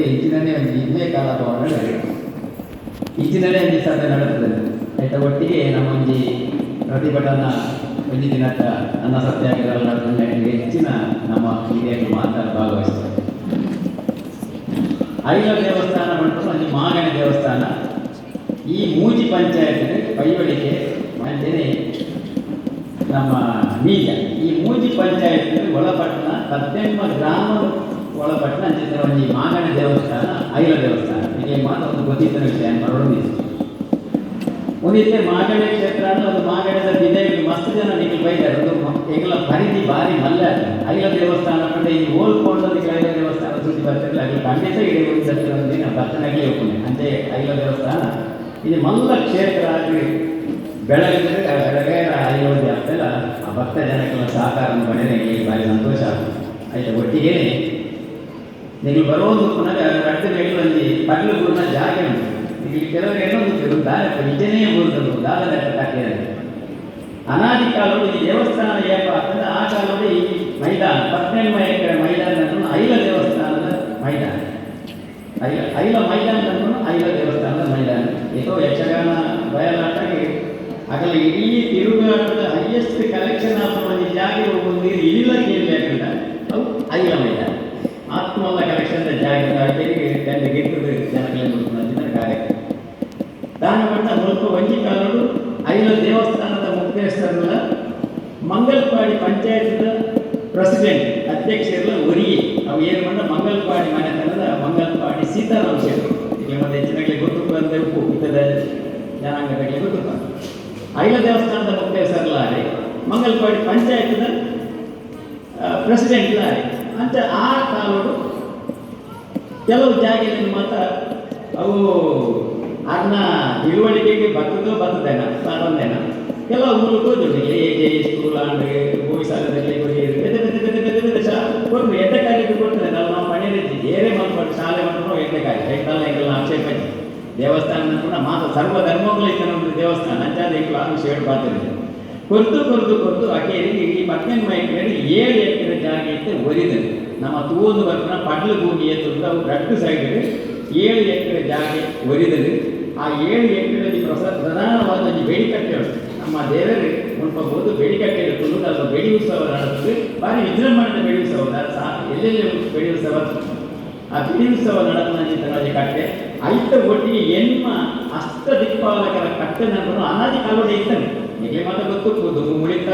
ಇಂಚಿನಲ್ಲೇ ಒಂದು ಇದೇ ಕಾಲ ಭವನ ಇಂಚಿನಲ್ಲೇ ಒಂದು ಸಭೆ ನಡೆಸ್ತದೆ ಆಯ್ತಾ. ಒಟ್ಟಿಗೆ ನಮ್ಮ ಒಂಜಿ ಪ್ರತಿಭಟನಾ ಒಂದು ದಿನದ ಅನ್ನ ಸತ್ಯಾಗ್ರಹ ನಡೆದ ಹೆಚ್ಚಿನ ನಮ್ಮ ಹಿರಿಯರು ಮಾತ್ರ ಭಾಗವಹಿಸ್ತಾರೆ. ಐಲ ದೇವಸ್ಥಾನ ಬಂತು ಒಂದು ಮಾಗಣ ದೇವಸ್ಥಾನ. ಈ ಮೂಜಿ ಪಂಚಾಯತ್ ಕೈವಳಿಕೆ ಮಂಚನೆ ನಮ್ಮ ನೀಜ ಈ ಮೂಜಿ ಪಂಚಾಯತ್ ಒಳಪಟ್ಟಣ 18 ಗ್ರಾಮ ಒಳಪಟ್ಟಣ ಅಂಚಿನ ಒಂದು ಮಾಗಣ ದೇವಸ್ಥಾನ ಐಲ ದೇವಸ್ಥಾನ ಹೀಗೆ ಮಾತ್ರ ಒಂದು ಗೊತ್ತಿದ್ದ ವಿಷಯ ಹೊರಡಿದೆ. ಒಂದಿತ್ತೆ ಮಾಗಣ ಕ್ಷೇತ್ರ ಅಂದ್ರೆ ಒಂದು ಮಾಗಣದ ಬಿದೆಗೆ ಮಸ್ತ್ ಜನ ನೀವು ಬೈತಾರೆ. ಒಂದು ಈಗಲ ಪರಿಧಿ ಭಾರಿ ಮಲ್ಲ ಐಲ ದೇವಸ್ಥಾನ ಕಂಡು ಈ ಹೋಲ್ಕೊಂಡದಕ್ಕೆ ಐಲ ದೇವಸ್ಥಾನ ಸುದ್ದಿ ಬರ್ತಿರಲಿಲ್ಲ. ಅಲ್ಲಿ ಖಂಡಿತ ಇಡೀ ಒಂದು ದಿನ ಭರ್ತನಾಗಿ ಹೋಗ್ತೀನಿ ಅಂತೆ. ಐಲ ದೇವಸ್ಥಾನ ಇದು ಮಲ್ಲ ಕ್ಷೇತ್ರ ಆಗಿ ಬೆಳಗಿದ್ರೆ ಬೆಳಗ್ಗೆ ಅಯೋಧ್ಯೆ ಆಗ್ತಲ್ಲ ಆ ಭಕ್ತ ಜನಕ್ಕೆಲ್ಲ ಸಹಕಾರ ಪಡೆದರೆ ಭಾರಿ ಸಂತೋಷ ಆಗ್ತದೆ. ಆಯ್ತಾ. ಒಟ್ಟಿಗೆ ನೀವು ಬರೋದು ಪುನಃ ರಟ್ಟು ಮೇಲೆ ಪಡ್ಲು ಗುರುನ ಜಾಗ ಉಂಟು. ಇಲ್ಲಿ ಕೆಲವರು ಏನೋ ದಾರ ನಿಜನೇ ಊರುಗಳು ದಾರದ ಕಟ್ಟಿದ್ದಾರೆ. ಅನಾದಿ ಕಾಲದಲ್ಲಿ ಈ ದೇವಸ್ಥಾನ ಏನಪ್ಪ ಅಂತಂದ್ರೆ ಆ ಕಾಲದಲ್ಲಿ ಈ ಮೈದಾನ 18 ಎಕರೆ ಮೈದಾನ ಐಲ ದೇವಸ್ಥಾನದ ಮೈದಾನ. ಐಲ ಮೈದಾನ ಐಲ ದೇವಸ್ಥಾನದ ಮೈದಾನ. ಏಕೋ ಯಕ್ಷಗಾನ ಬಯಲಾಟಾಗಿ ಆಗಲ್ಲ ಇಡೀ ತಿರುಗಾಟದ ಹೈಯೆಸ್ಟ್ ಕಲೆಕ್ಷನ್ ಆದ ಒಂದು ಜಾಗ ಒಂದು ನೀರು ಇಲ್ಲ ಕೇಳಲಿಲ್ಲ. ಅವು ಐಲ ಮೈದಾನ ಆತ್ಮಲ್ಲ ಕಲೆಕ್ಷನ್ ಜಾಗ ತಂದು ಗಿಟ್ಟದ ಜನಗಳ ಕಾರ್ಯಕ್ರಮ ದಾನ ಮಾಡ್ತಾ ಸ್ವಲ್ಪ ಒಂಜಿ ಕಾಲಗಳು ಐಲ ದೇವಸ್ಥಾನದ ಮುಖ್ಯಸ್ಥರಲ್ಲ ಮಂಗಲ್ಪಾಡಿ ಪಂಚಾಯತ್ ಪ್ರೆಸಿಡೆಂಟ್ ಅಧ್ಯಕ್ಷರೆಲ್ಲ ಒರಿಯೇ ಅವು ಏನು ಮಾಡ ಮಂಗಲ್ಪಾಡಿ ಮನೆತನದ ಮಂಗಲ್ಪಾಡಿ ಸೀತಾರಾಮ್ ಶೆಟ್ಟಿ ಈಗ ಮತ್ತೆ ಹೆಚ್ಚಿನಾಗಲಿ ಗೊತ್ತು ಅಂತ ಉಪ್ಪು ಇದ್ದದ ಜನಾಂಗಗಳಿಗೆ ಗೊತ್ತು. ಐಲ ದೇವಸ್ಥಾನದ ಮುಖ್ಯಸ್ಥರಲ್ಲ ಮಂಗಲ್ಪಾಡಿ ಪಂಚಾಯತ್ನ ಪ್ರೆಸಿಡೆಂಟ್ ಅಂತ ಆ ಕಾಲಗಳು ಕೆಲವು ಜಾಗದಲ್ಲಿ ಮಾತ್ರ ಅವು ಅನ್ನ ತಿಳುವಳಿಕೆಗೆ ಬರ್ತದೇನ ಸಾಧನೇನ ಕೆಲವು ಊರು ಹೋದ್ರು ಏಕೆ ಸ್ಕೂಲ್ ಆಂಡ್ ಗೋಯಿಸಾಲದಲ್ಲಿ ಕೊಟ್ಟು ಎಡ್ಡೆಕಾಯಿಗೆ ಕೊಡ್ತದೆ. ನಾವು ಮನೆಯಲ್ಲಿ ಬೇರೆ ಮಾಡ್ಕೊಂಡು ಶಾಲೆ ಮಾಡ್ಕೊಂಡು ಎಡ್ಡೆಕಾಯಿ ರೈತಲ್ಲ ಈಗೆಲ್ಲ ಆಕ್ಷೇಪ ದೇವಸ್ಥಾನ ಕೂಡ ಮಾತ್ರ ಸರ್ವ ಧರ್ಮಗಳು ಇತ್ತು ನಮ್ಮದು ದೇವಸ್ಥಾನ ಅಂಚಾದ ಈಗಲೂ ಆ ವಿಷಯ ಬರ್ತಿದೆ. ಕೊರ್ದು ಅಕೇರಿಗೆ ಈ 18 ಎಕರೆ 7 ಎಕರೆ ಜಾಗ ಇತ್ತು ಒರಿದೆ. ನಮ್ಮ ತೂಒಂದು ಬರ್ತಿನ ಪಡ್ಲು ಭೂಮಿ ಎತ್ತು ಅವು ರಟ್ಟು ಸೈಡ್ಗೆ 7 ಎಕರೆ ಜಾಗ ಒರಿದರೆ ಆ 7 ಎಕರೆಯಲ್ಲಿ ಪ್ರಧಾನವಾದ ಬೇಡಿಕಟ್ಟೆ ನಮ್ಮ ದೇವರು ಮುನ್ಪಬಹುದು ಬೇಡಿಕಟ್ಟೆ ಇರುವುದು. ಅದು ಬೆಡಿ ಉತ್ಸವ ನಡೆಸುತ್ತೆ. ಭಾರಿ ವಿಜೃಂಭಣೆಯ ಬೆಡಿ ಉತ್ಸವ ಎಲ್ಲೆಲ್ಲಿ ಬೆಡಿ ಉತ್ಸವ ಆ ಬೆಡಿ ಉತ್ಸವ ನಡೆದ ಕಟ್ಟೆ ಐತ ಒಟ್ಟಿಗೆ ಎನ್ಮ ಅಷ್ಟದಿಕ್ಪಾಲಕರ ಕಟ್ಟೆ ನಂತರ ಅನಾದಿ ಕಾಲೋಡೆ ಇದ್ದಾನೆ. ಹೀಗೆ ಮಾತ್ರ ಗೊತ್ತು ಮುಳಿತ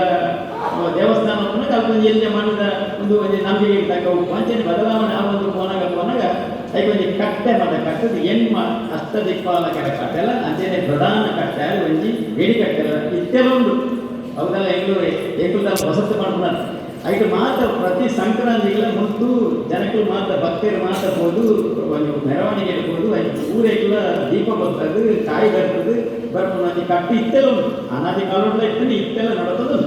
ದೇವಸ್ಥಾನವನ್ನು ಕಲ್ಪನೆ ಎಲ್ಲಿ ಮಾಡಿದ ಒಂದು ನಂಬಿಕೆ ತಕ್ಕ ವಂಚನೆ ಬದಲಾವಣೆ ಆ ಒಂದು ಕೋನಾಗ ಐಕೊಂದು ಕಟ್ಟೆ ಮತ್ತು ಕಟ್ಟದ ಎನ್ಮ ಅಷ್ಟದಿಕ್ಪಾಲಕರ ಕಟ್ಟೆಲ್ಲ ಅಂಚೆನೆ ಪ್ರಧಾನ ಕಟ್ಟೆ ಒಂಜಿ ಬೇಡಿ ಕಟ್ಟೆಲ್ಲ ಇತ್ತೆಲ್ಲ ಉಂಟು. ಅವುದೆಲ್ಲ ಎಂಟು ವಸತಿ ಮಾಡ್ತಾರೆ. ಐದು ಮಾತ್ರ ಪ್ರತಿ ಸಂಕ್ರಾಂತಿಗಳ ಮತ್ತು ಜನಗಳು ಮಾತ್ರ ಭಕ್ತರು ಮಾತ್ರ ಹೋದು ಒಂದು ಮೆರವಣಿಗೆ ಇರ್ಬೋದು. ಊರೆಲ್ಲ ದೀಪ ಬರ್ತದೆ ಕಾಯಿ ಬರ್ತದೆ ಬರ್ಬೋದು ಕಟ್ಟಿ ಇತ್ತೆಲ್ಲ ಉಂಟು. ಅನಾದಿ ಕಾಲೋಡ ಇತ್ತು ಇತ್ತೆಲ್ಲ ನೋಡೋದು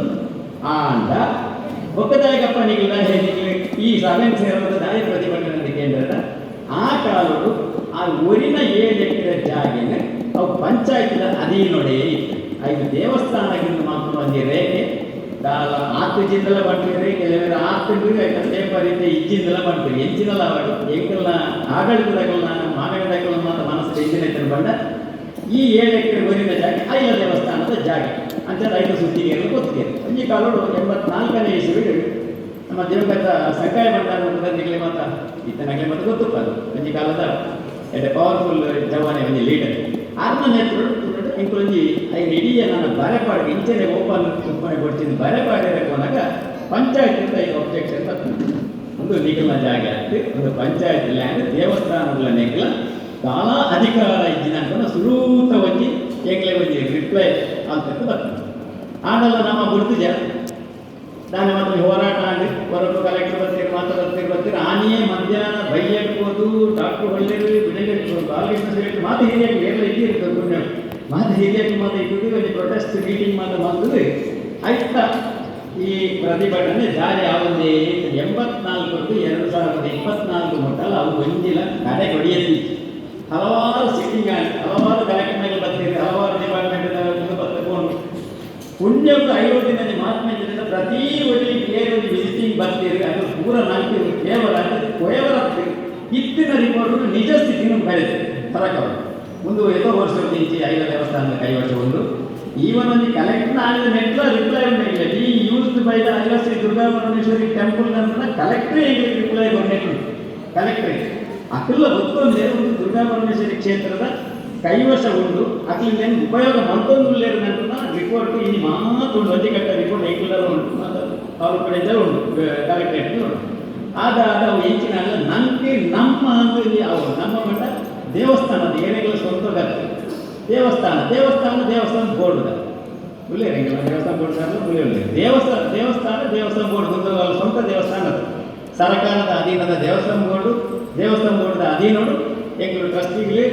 ಅಂಡ ಒಕ್ಕದಾಯಕಪ್ಪ ನಿಗಲ ಈ ಸಭೆ ಸೇರೋದು ದಾಯ ಪ್ರತಿಭಟನೆ ಕೇಂದ್ರದ ಆ ಕಾಲಗಳು ಆ ಊರಿನ 7 ಎಕರೆ ಜಾಗಿನ ಅವು ಪಂಚಾಯತಿನ ಅಧೀನೊಡೆ ಇತ್ತು. 5 ದೇವಸ್ಥಾನಗಳಿಂದ ಮಾತ್ರ ಒಂದು ರೇಖೆ ಆತು ಜಿಂದೆಲ್ಲ ಮಾಡ್ತೀರಿ. ಕೆಲವರು ಆತು ಪೇಪರ್ ಇದೆ ಇಜ್ಜಿಂದೆಲ್ಲ ಮಾಡ್ತೀರಿ. ಎಂಚಿನಲ್ಲ ಅವರು ಎಂಕೆಲ್ಲ ಆಡಳಿತದಾಗಲ್ಲ ಮಾಗಣದಾಗಲ್ಲ ಮಾತ್ರ ಮನಸ್ಸು ಎಂಜಿನ ಬಂದ ಈ 7 ಎಕರೆ ಊರಿನ ಜಾಗ ಐಲ ದೇವಸ್ಥಾನದ ಜಾಗ ಅಂತ 5 ಸುದ್ದಿಗೆಲ್ಲ ಗೊತ್ತಿದೆ. ಈ ಕಾಲೋಡು 84ನೇ ಇಸವಿಗೆ ನಮ್ಮ ದಿವಂಗತ ಸಂಕಾಯ ಭಂಡಾರ ಮಾತ್ರ ಈತನಾಗಲಿ ಮತ್ತೆ ಗೊತ್ತುಪ್ಪದು ಒಂಜಿ ಕಾಲದ ಎಡೆ ಪವರ್ಫುಲ್ ಜವಾನೆ ಒಂದು ಲೀಡರ್ ಆತ್ಮ ನೇತೃತ್ವ ಇಂಕೊಂಜಿ ಐದು ಇಡೀ ನನ್ನ ಬರೆಪಾಡಿಗೆ ಇಂಚನೆ ಓಪನ್ ಕೊಡ್ತೀನಿ ಬರೆಪಾಡಿರ ಕೊನಾಗ ಪಂಚಾಯತ್ ಐದು ಒಬ್ಜೆಕ್ಷನ್ ಬರ್ತದೆ. ಒಂದು ನಿಗಮ ಜಾಗ ಆಗ್ತದೆ ಒಂದು ಪಂಚಾಯತ್ ಲ್ಯಾಂಡ್ ದೇವಸ್ಥಾನಗಳ ನೆಗಲ ಕಾಲ ಅಧಿಕಾರ ಇದ್ದಿನ ಅನ್ಕೊಂಡು ಸುರೂತ ಒಂಜಿ ಏಕಲೆ ಒಂಜಿ ರಿಪ್ಲೈ ಅಂತ ಬರ್ತದೆ. ಆಡಲ್ಲ ನಮ್ಮ ಗುರುತು ಜನ ನಾನು ಮಾತ್ರ ಹೋರಾಟ ಆಗಿ ಹೊರಟು ಕಲೆಕ್ಟರ್ ಬರ್ತೀರಿ ಆನೆಯೇ ಮಧ್ಯಾಹ್ನ ಬೈಯಡ್ಬೋದು ಡಾಕ್ಟರ್ ಒಳ್ಳೆಯದು ಬಿಡಗಟ್ಟು ಬಾಲಕೃಷ್ಣ ಸೇರಿ ಮಾತು ಹಿರಿಯಕ್ಕೆ ಎಲ್ಲ ಇಟ್ಟಿರ್ತದೆ ಪುಣ್ಯ ಮಾತು ಹಿರಿಯಕ್ಕೆ ಮಾತ್ರ ಇಟ್ಟು ಒಂದು ಪ್ರೊಟೆಸ್ಟ್ ಮೀಟಿಂಗ್ ಮಾತ್ರ ಬಂದರೆ ಆಯ್ತಾ. ಈ ಪ್ರತಿಭಟನೆ ಜಾರಿ ಆಗುವುದೇ 84 2024 ಮೊಟ್ಟಲ್ಲ ಅವು ಒಂದಿಲ್ಲ ಕಡೆ ಕೊಡಿಯಲ್ಲಿ ಹಲವಾರು ಸಿಟ್ಟಿಂಗ್ ಆಗಿ ಹಲವಾರು ಕಾರ್ಯಕ್ರಮಗಳು ಬರ್ತೀರಿ. ಹಲವಾರು ಡಿಪಾರ್ಟ್ಮೆಂಟ್ ಬರ್ತಕೊಂಡು ಪುಣ್ಯಕ್ಕೂ 5 ದಿನ ಮಹಾತ್ಮ ಪ್ರತಿ ಒಟ್ಟಿಗೆ ಬೇರೆ ಒಂದು ವಿಸಿಟಿಂಗ್ ಬರ್ತೀರಿ. ಅದು ಪೂರ ನಾಲ್ಕು ಕೇವಲ ಕೊಯವರ ಇತ್ತಿನ ರಿಪೋರ್ಟ್ ನಿಜ ಸ್ಥಿತಿನ ಕರೀತಾರೆ ಫರಕವರು ಮುಂದೆ ಏತೋ ವರ್ಷ ಇಂಚಿ ಐದ ದೇವಸ್ಥಾನದ ಕೈವಶ ಒಂದು ಈವನ್ ಒಂದು ಕಲೆಕ್ಟ್ ಆಗಿದೆ ನೆಟ್ಲ ರಿಪ್ಲೈ ಉಂಟಾಗಿಲ್ಲ ಈ ಯೂಸ್ಡ್ ಬೈ ದ ಐವಶ್ರೀ ದುರ್ಗಾ ಪರಮೇಶ್ವರಿ ಟೆಂಪಲ್ ಅಂತ ಕಲೆಕ್ಟ್ರೇ ಈಗ ರಿಪ್ಲೈ ಬಂದಿಟ್ಟು ಕಲೆಕ್ಟ್ರೇ ಅಕ್ಕೆಲ್ಲ ಗೊತ್ತೊಂದೇ ಒಂದು ದುರ್ಗಾ ಪರಮೇಶ್ವರಿ ಕ್ಷೇತ್ರದ ಕೈವಶ ಉಂಡು ಅಕ್ಲಿಂದ ಉಪಯೋಗ ಮತ್ತೊಂದು ನಂತರ ರಿಪೋರ್ಟ್ ಇಲ್ಲಿ ಮಾತುಂಡು ಅಜ್ಜಿಕಟ್ಟ ರಿಪೋರ್ಟ್ ಎಂಕ್ಲರೂ ಉಂಟು ಮತ್ತು ಅವ್ರ ಕಡೆಯಿಂದ ಉಂಟು ಕಲೆಕ್ಟ್ರೇಟ್ ಉಂಟು ಆದ ಅವು ಹೆಚ್ಚಿನ ಅಲ್ಲ ನಂಗೆ ನಮ್ಮ ಅಂದ್ರೆ ಅವು ನಮ್ಮ ಮಟ್ಟ ದೇವಸ್ಥಾನದ ಏನೆಲ್ಲ ಸ್ವಂತ ದೇವಸ್ಥಾನ ಬೋರ್ಡ್ ಬುಲಿಯರಿಂಗಿಲ್ಲ ದೇವಸ್ಥಾನ ಬೋರ್ಡ್ ದೇವಸ್ಥಾನ ಬೋರ್ಡ್ ಗುಂತಗಲ್ ಸ್ವಂತ ದೇವಸ್ಥಾನ ಸರ್ಕಾರದ ಅಧೀನದ ದೇವಸ್ಥಾನ ಬೋರ್ಡ್ ಅಧೀನರು ಎಂಗಳು ಟ್ರಸ್ಟಿಗಳು